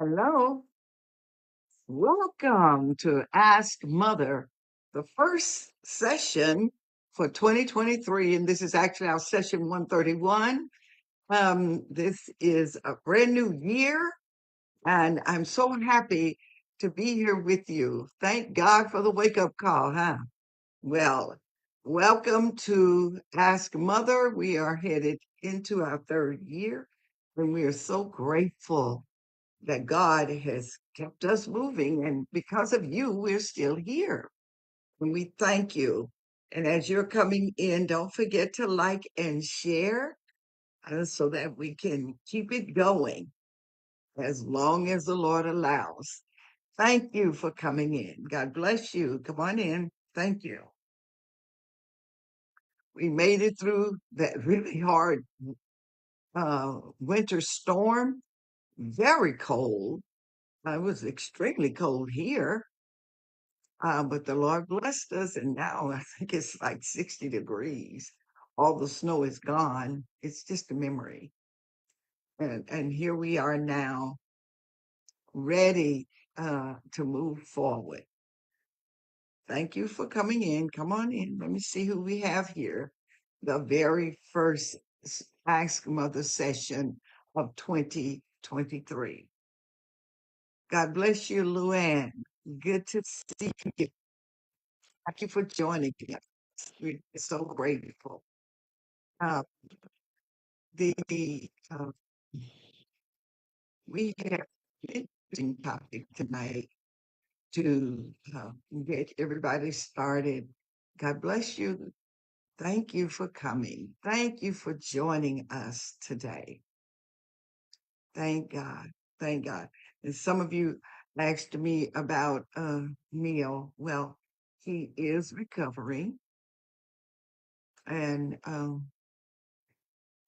Hello, welcome to Ask Mother, the first session for 2023, and this is actually our session 131. This is a brand new year, and I'm so happy to be here with you. Thank God for the wake up call, huh? Well, welcome to Ask Mother. We are headed into our third year, and we are so grateful that God has kept us moving. And because of you, we're still here. And we thank you. And as you're coming in, don't forget to like and share so that we can keep it going as long as the Lord allows. Thank you for coming in. God bless you. Come on in. Thank you. We made it through that really hard winter storm. Very cold. It was extremely cold here. But the Lord blessed us, and now I think it's like 60 degrees. All the snow is gone. It's just a memory. And here we are now, ready to move forward. Thank you for coming in. Come on in. Let me see who we have here. The very first Ask Mother session of 2023. God bless you, Luann. Good to see you. Thank you for joining us. We're so grateful. Uh, the we have an interesting topic tonight to get everybody started. God bless you. Thank you for coming. Thank you for joining us today. Thank God. Thank God. And some of you asked me about Neil. Well, he is recovering, and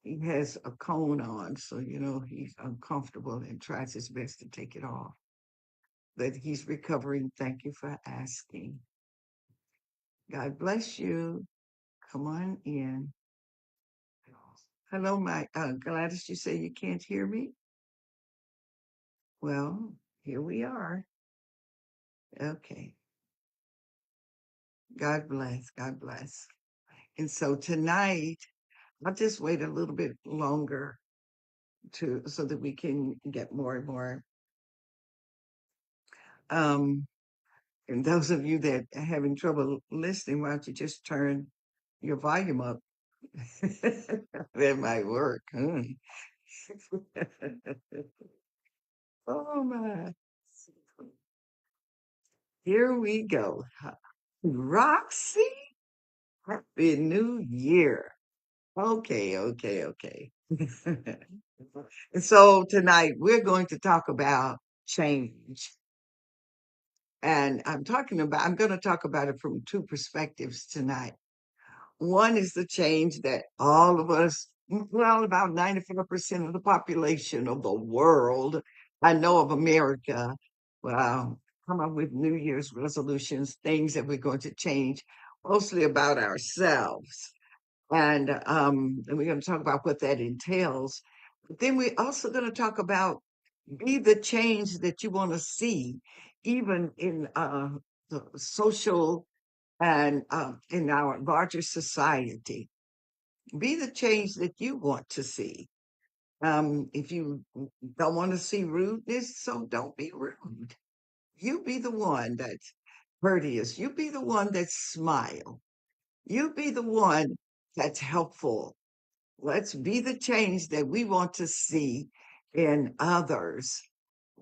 he has a cone on, so he's uncomfortable and tries his best to take it off. But he's recovering. Thank you for asking. God bless you. Come on in. Hello, my Gladys. You say you can't hear me? Well, here we are. Okay. God bless. God bless. And so tonight, I'll just wait a little bit longer to so that we can get more and more. Um, And those of you that are having trouble listening, why don't you just turn your volume up? That might work. Huh? Oh my. Here we go. Roxy, happy new year. Okay, okay, okay. And so tonight we're going to talk about change. And I'm going to talk about it from two perspectives tonight. One is the change that all of us, well, about 94% of the population of the world, I know of America, well, come up with New Year's resolutions, things that we're going to change, mostly about ourselves. And we're going to talk about what that entails. But then we're also going to talk about be the change that you want to see, even in the social and in our larger society. Be the change that you want to see. If you don't want to see rudeness, so don't be rude. You be the one that's courteous. You be the one that smile. You be the one that's helpful. Let's be the change that we want to see in others.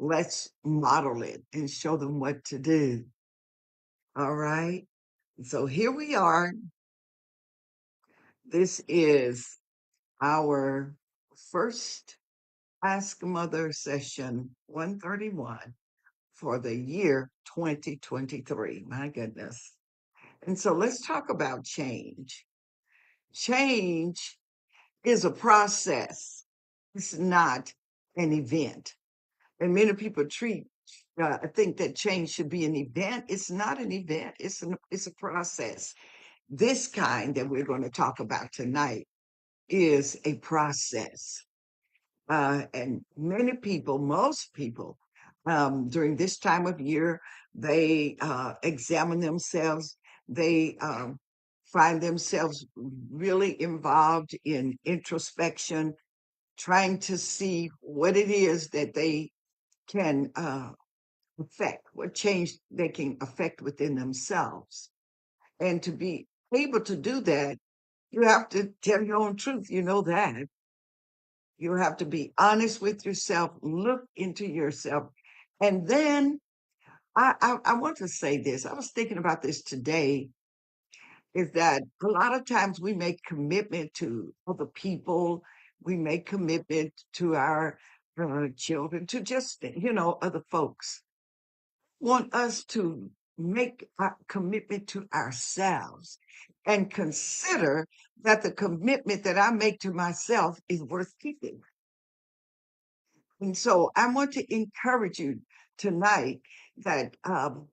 let's model it and show them what to do. All right. So here we are. This is our first Ask Mother session 131 for the year 2023. My goodness. And so let's talk about change. Change is a process. It's not an event. And many people I think that change should be an event. It's not an event. It's a process. This kind that we're going to talk about tonight is a process. And many people, most people, during this time of year, they examine themselves. They find themselves really involved in introspection, trying to see what it is that they can affect, what change they can affect within themselves. And to be able to do that, you have to tell your own truth. You know that. You have to be honest with yourself, look into yourself. And then I want to say this. I was thinking about this today, is that a lot of times we make commitment to other people, we make commitment to our children, to just, other folks. Want us to make a commitment to ourselves and consider that the commitment that I make to myself is worth keeping. And so I want to encourage you tonight that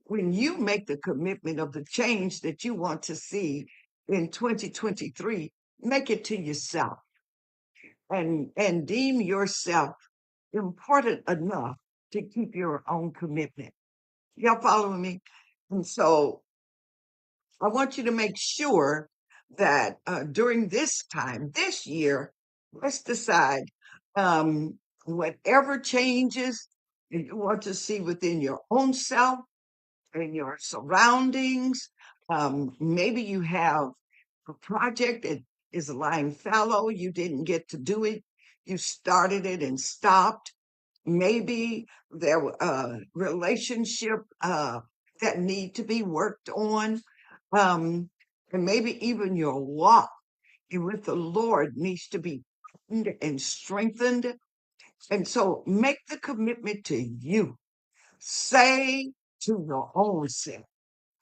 when you make the commitment of the change that you want to see in 2023, make it to yourself and deem yourself important enough to keep your own commitment. Y'all following me? And so I want you to make sure that during this time, this year, let's decide whatever changes that you want to see within your own self and your surroundings. Maybe you have a project that is lying fallow, you didn't get to do it, you started it and stopped. Maybe there were relationship that need to be worked on, um, and maybe even your walk with the Lord needs to be quickened and strengthened. And so make the commitment to you. Say to your own self,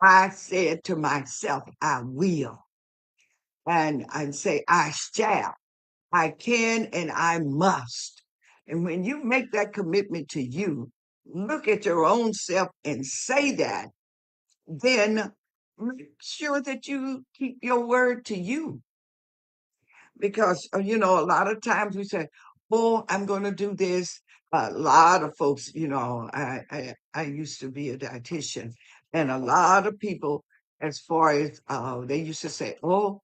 I said to myself, I will. And I say, I shall, I can, and I must. And when you make that commitment to you, look at your own self and say that, then make sure that you keep your word to you. Because, a lot of times we say, oh, I'm going to do this. A lot of folks, I used to be a dietitian, and a lot of people, as far as they used to say, oh,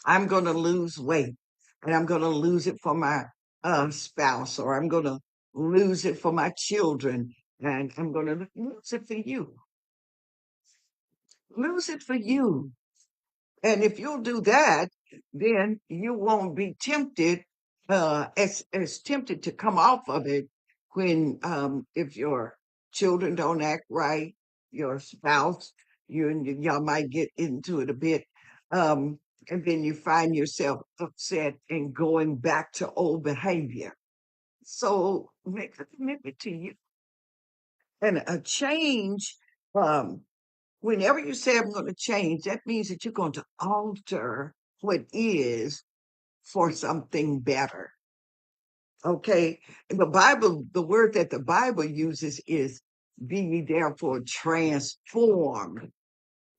I'm going to lose weight and I'm going to lose it for my spouse, or I'm going to lose it for my children, and I'm going to lose it for you. Lose it for you. And if you'll do that, then you won't be tempted, as tempted to come off of it when, if your children don't act right, your spouse, y'all might get into it a bit, um, and then you find yourself upset and going back to old behavior. So make a commitment to you, and a change. Um, Whenever you say I'm going to change, that means that you're going to alter what is for something better. Okay. And the word that the Bible uses is be ye therefore transformed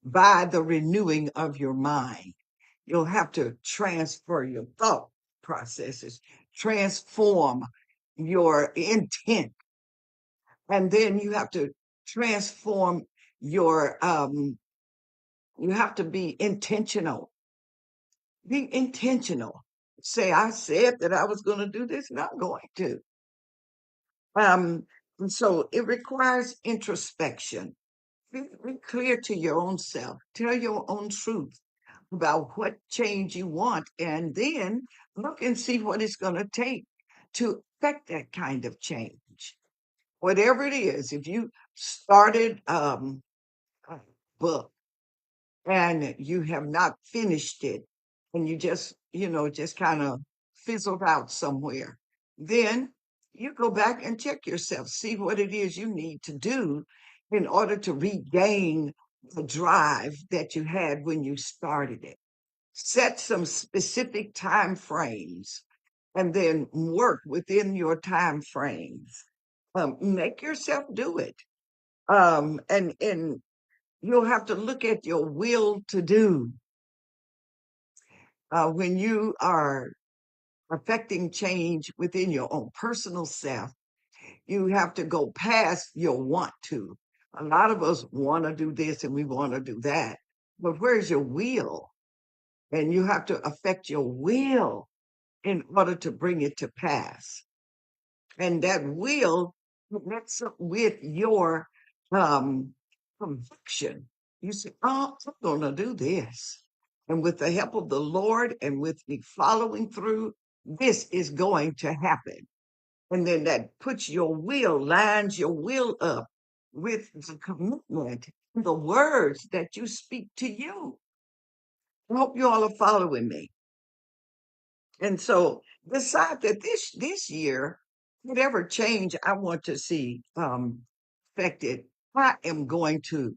by the renewing of your mind. You'll have to transfer your thought processes, transform your intent, and then you have to transform your you have to be intentional. Be intentional. Say, I said that I was going to do this, and I'm going to. And so it requires introspection. Be clear to your own self. Tell your own truth about what change you want, and then look and see what it's going to take to affect that kind of change. whatever it is, if you started a book and you have not finished it and you just, just kind of fizzled out somewhere, then you go back and check yourself, see what it is you need to do in order to regain the drive that you had when you started it. Set some specific time frames and then work within your time frames. Make yourself do it. And you'll have to look at your will to do when you are affecting change within your own personal self. You have to go past your want to. A lot of us want to do this and we want to do that, but where's your will? And you have to affect your will in order to bring it to pass. And that will connects up with your um, conviction. You say, "Oh, I'm going to do this." And with the help of the Lord and with me following through, this is going to happen. And then that puts your will, lines your will up with the commitment, the words that you speak to you. I hope you all are following me. And so decide that this year, whatever change I want to see affected, I am going to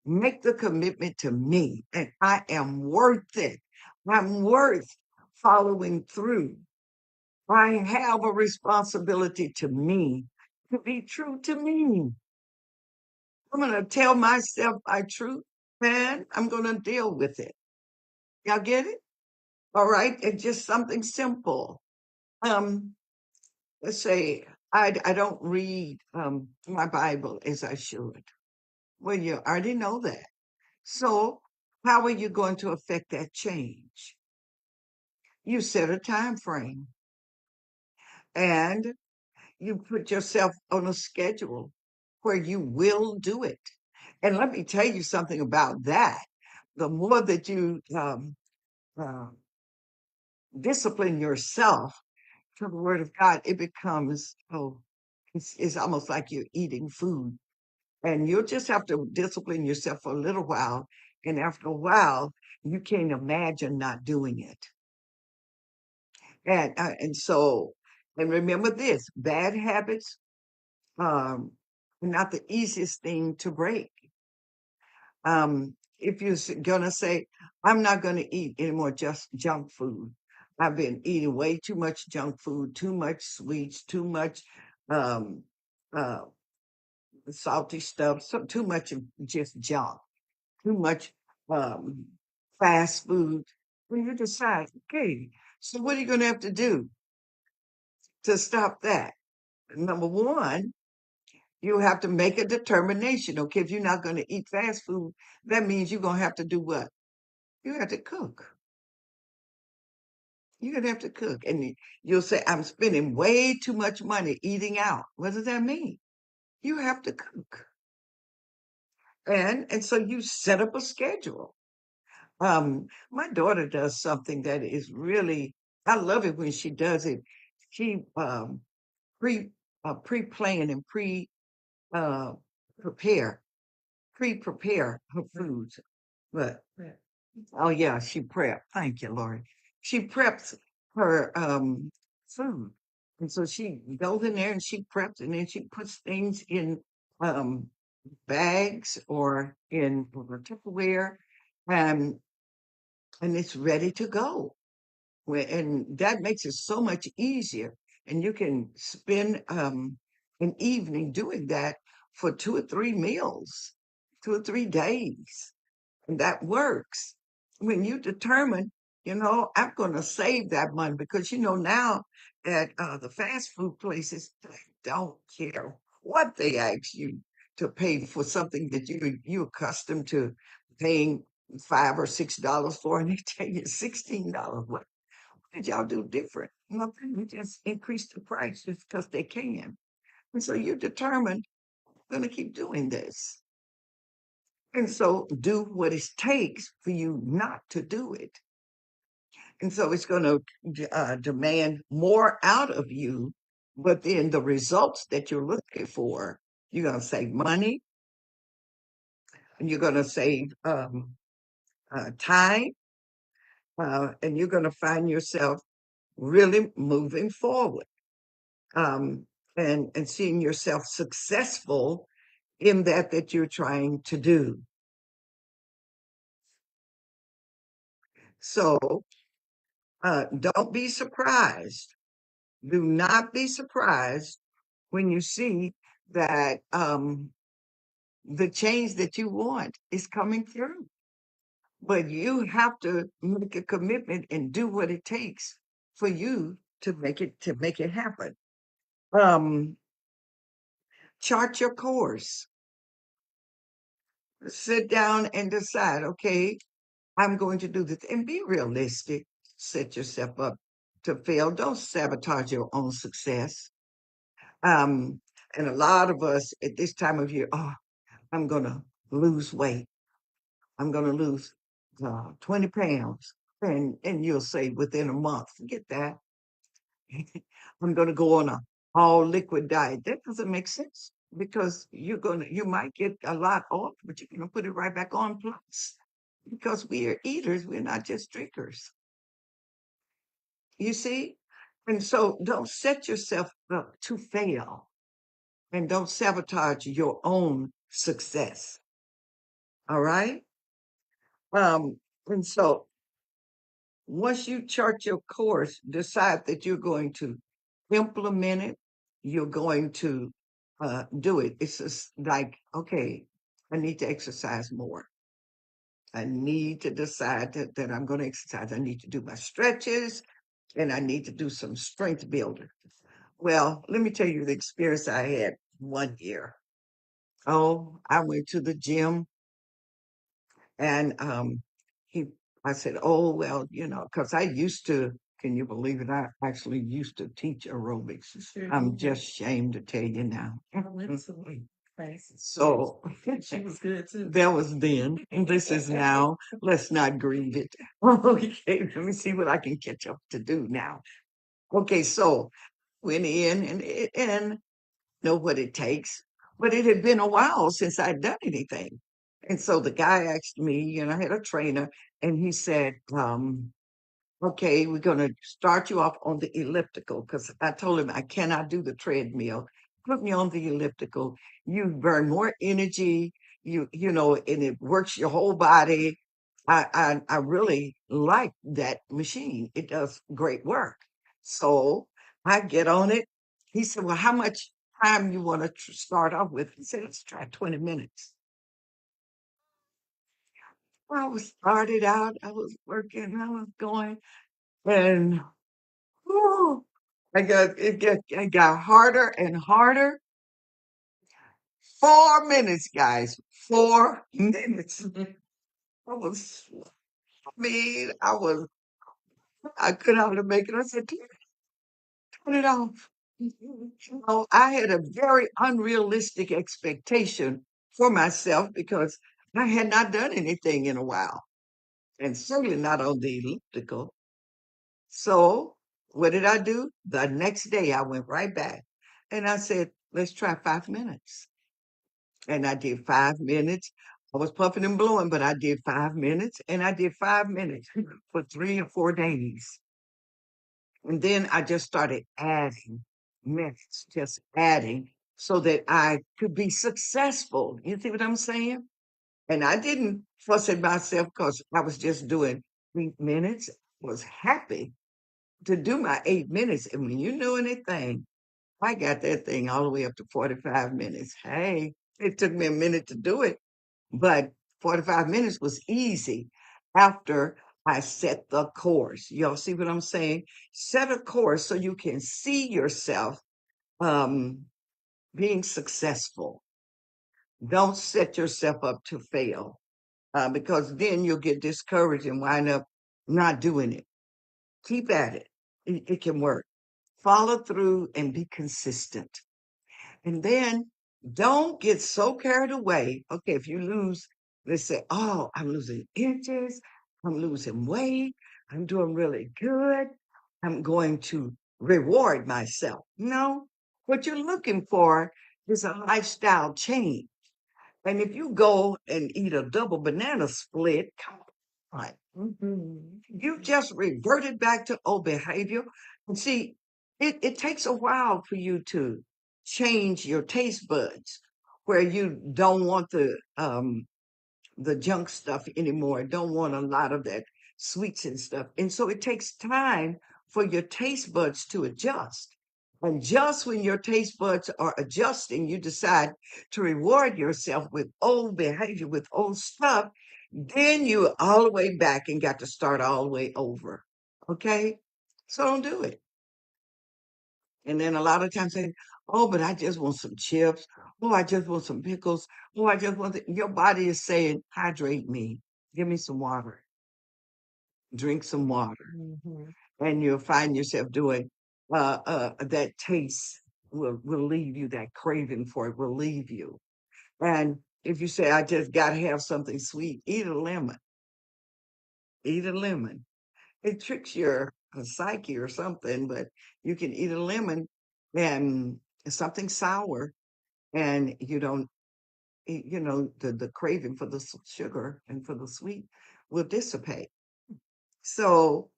make the commitment to me, and I am worth it. I'm worth following through. I have a responsibility to me to be true to me. I'm going to tell myself my truth, and I'm going to deal with it. Y'all get it? All right. It's just something simple. Um, let's say I don't read my Bible as I should. Well, you already know that. So how are you going to affect that change? You set a time frame and you put yourself on a schedule where you will do it. And let me tell you something about that. The more that you uh, discipline yourself to the Word of God, it becomes, it's almost like you're eating food. And you'll just have to discipline yourself for a little while. And after a while, you can't imagine not doing it. And remember this: bad habits um, are not the easiest thing to break. If you're gonna say, "I'm not gonna eat any more just junk food," I've been eating way too much junk food, too much sweets, too much um, uh, salty stuff, too much of just junk, too much um, fast food. When you decide, okay, so what are you going to have to do to stop that? Number one, you have to make a determination. Okay, if you're not going to eat fast food, that means you're going to have to do what? You have to cook. You're going to have to cook. And you'll say, I'm spending way too much money eating out. What does that mean? You have to cook. And so you set up a schedule. My daughter does something that is really, I love it when she does it. She pre pre-plan and uh prepare pre-prepare her foods. But oh yeah, she prep. Thank you, Lord. She preps her food. And so she goes in there and she preps and then she puts things in um bags or in Tupperware. Um, and it's ready to go. And that makes it so much easier. And you can spend an evening doing that for 2 or 3 meals, 2 or 3 days. And that works. When you determine, I'm going to save that money because, now at the fast food places, they don't care what they ask you to pay for something that you accustomed to paying $5 or $6 for, and they tell you $16. What did y'all do different? Nothing. We just increase the price just because they can. And so you're determined, I'm going to keep doing this. And so do what it takes for you not to do it. And so it's going to demand more out of you But then the results that you're looking for, you're going to save money and you're going to save time, and you're going to find yourself really moving forward, um, and seeing yourself successful in that you're trying to do. So don't be surprised. Do not be surprised when you see that the change that you want is coming through. But you have to make a commitment and do what it takes for you to make it happen. Um, chart your course. Sit down and decide, okay, I'm going to do this and be realistic. Set yourself up to fail. Don't sabotage your own success. Um, and a lot of us at this time of year, oh, I'm going to lose weight. I'm going to lose 20 pounds. And you'll say within a month, forget that. I'm going to go on a all liquid diet. That doesn't make sense because you might get a lot off, but you're going to put it right back on plus because we are eaters. We're not just drinkers. You see? And so don't set yourself up to fail and don't sabotage your own success. All right. Um, and so once you chart your course, decide that you're going to implement it, you're going to do it. It's just like, okay, I need to exercise more. I need to decide that I'm going to exercise. I need to do my stretches and I need to do some strength building. Well, let me tell you the experience I had one year. Oh, I went to the gym and he, I said, oh, well, because I used to, can you believe it? I actually used to teach aerobics. I'm just ashamed to tell you now. So she was good too. That was then. And this is now. Let's not grieve it. Okay, let me see what I can catch up to do now. Okay, so went in and know what it takes. But it had been a while since I'd done anything. And so the guy asked me, I had a trainer, and he said, okay, we're going to start you off on the elliptical because I told him I cannot do the treadmill. Put me on the elliptical. You burn more energy, and it works your whole body. I really like that machine. It does great work. So I get on it. He said, well, how much time you want to start off with? He said, let's try 20 minutes. I was started out, I was working, I was going, and whew, it got harder and harder. 4 minutes, guys. 4 minutes. I was, I mean, I couldn't hardly make it. I said, turn it off. I had a very unrealistic expectation for myself because I had not done anything in a while, and certainly not on the elliptical. So what did I do? The next day I went right back and I said, let's try 5 minutes. And I did 5 minutes. I was puffing and blowing, but I did 5 minutes and I did 5 minutes for 3 or 4 days. And then I just started adding minutes, just adding so that I could be successful. You see what I'm saying? And I didn't fuss at myself because I was just doing 3 minutes. I was happy to do my 8 minutes. And when you know anything, I got that thing all the way up to 45 minutes. Hey, it took me a minute to do it, but 45 minutes was easy after I set the course. Y'all see what I'm saying? Set a course so you can see yourself um, being successful. Don't set yourself up to fail because then you'll get discouraged and wind up not doing it. Keep at it. It can work. Follow through and be consistent. And then don't get so carried away. Okay, if you lose, let's say, oh, I'm losing inches, I'm losing weight, I'm doing really good. I'm going to reward myself. No, what you're looking for is a lifestyle change. And if you go and eat a double banana split, come on. You just reverted back to old behavior. And see, it takes a while for you to change your taste buds where you don't want the junk stuff anymore. Don't want a lot of that sweets and stuff. And so it takes time for your taste buds to adjust. And just when your taste buds are adjusting, you decide to reward yourself with old behavior, with old stuff, then you all the way back and got to start all the way over. Okay? So don't do it. And then a lot of times say, oh, but I just want some chips. Oh, I just want some pickles. Oh, I just want your body is saying, hydrate me. Give me some water. Drink some water. And you'll find yourself doing that taste will leave you, that craving for it will leave you. And if you say, I just gotta have something sweet, eat a lemon. Eat a lemon. It tricks your psyche or something, but you can eat a lemon and something sour and you don't the craving for the sugar and for the sweet will dissipate. So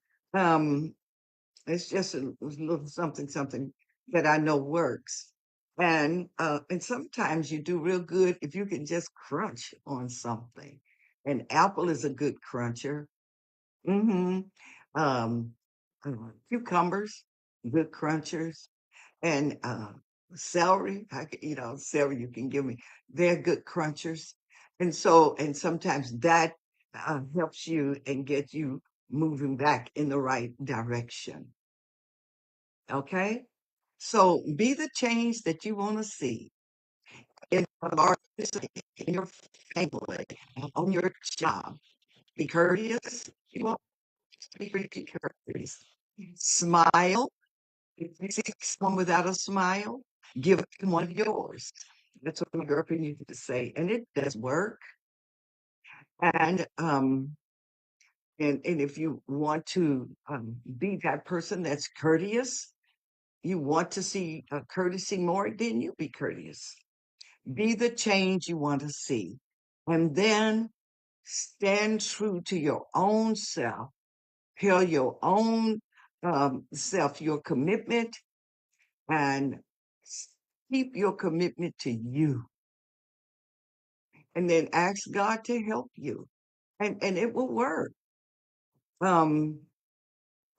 it's just a little something that I know works. And sometimes you do real good if you can just crunch on something. An apple is a good cruncher. Hmm um Cucumbers, good crunchers. And celery, celery you can give me. They're good crunchers. And sometimes that helps you and get you moving back in the right direction. Okay? So be the change that you want to see in our in your family, on your job. Be courteous. You want to be pretty courteous. Smile. If you see someone without a smile, give them one of yours. That's what my girlfriend used to say, and it does work. And and if you want to be that person that's courteous, you want to see courtesy more, then you be courteous. Be the change you want to see, and then stand true to your own self. Tell your own self your commitment and keep your commitment to you and then ask God to help you and it will work. Um,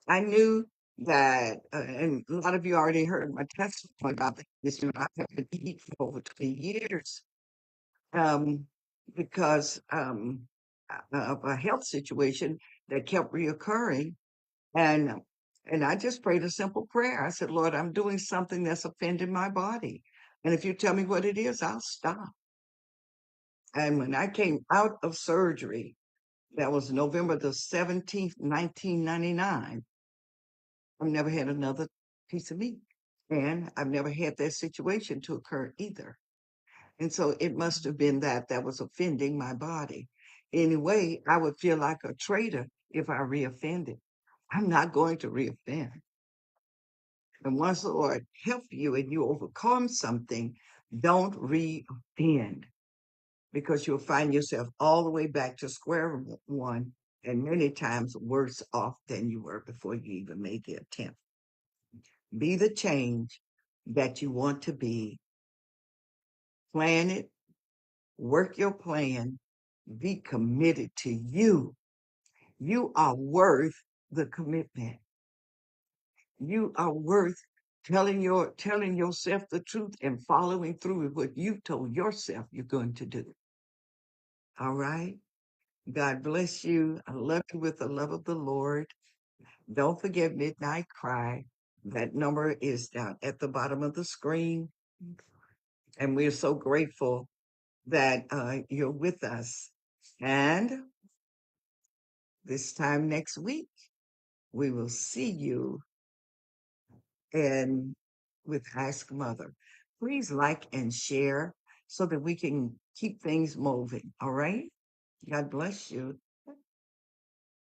I knew that, and a lot of you already heard my testimony about this. I've had to eat for over 20 years um, because of a health situation that kept reoccurring. And and I just prayed a simple prayer. I said, Lord, I'm doing something that's offending my body. And if you tell me what it is, I'll stop. And when I came out of surgery, that was November the 17th, 1999, I've never had another piece of meat. And I've never had that situation to occur either. And so it must have been that was offending my body. Anyway, I would feel like a traitor if I reoffended. I'm not going to reoffend. And once the Lord help you and you overcome something, don't reoffend because you'll find yourself all the way back to square one and many times worse off than you were before you even made the attempt. Be the change that you want to be. Plan it, work your plan, be committed to you. You are worth the commitment. You are worth telling yourself the truth and following through with what you told yourself you're going to do. All right? God bless you. I love you with the love of the Lord. Don't forget Midnight Cry. That number is down at the bottom of the screen. And we're so grateful that you're with us. And this time next week, we will see you and with Ask Mother. Please like and share so that we can keep things moving. All right? God bless you.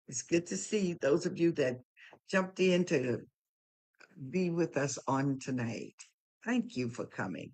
It's good to see those of you that jumped in to be with us on tonight. Thank you for coming.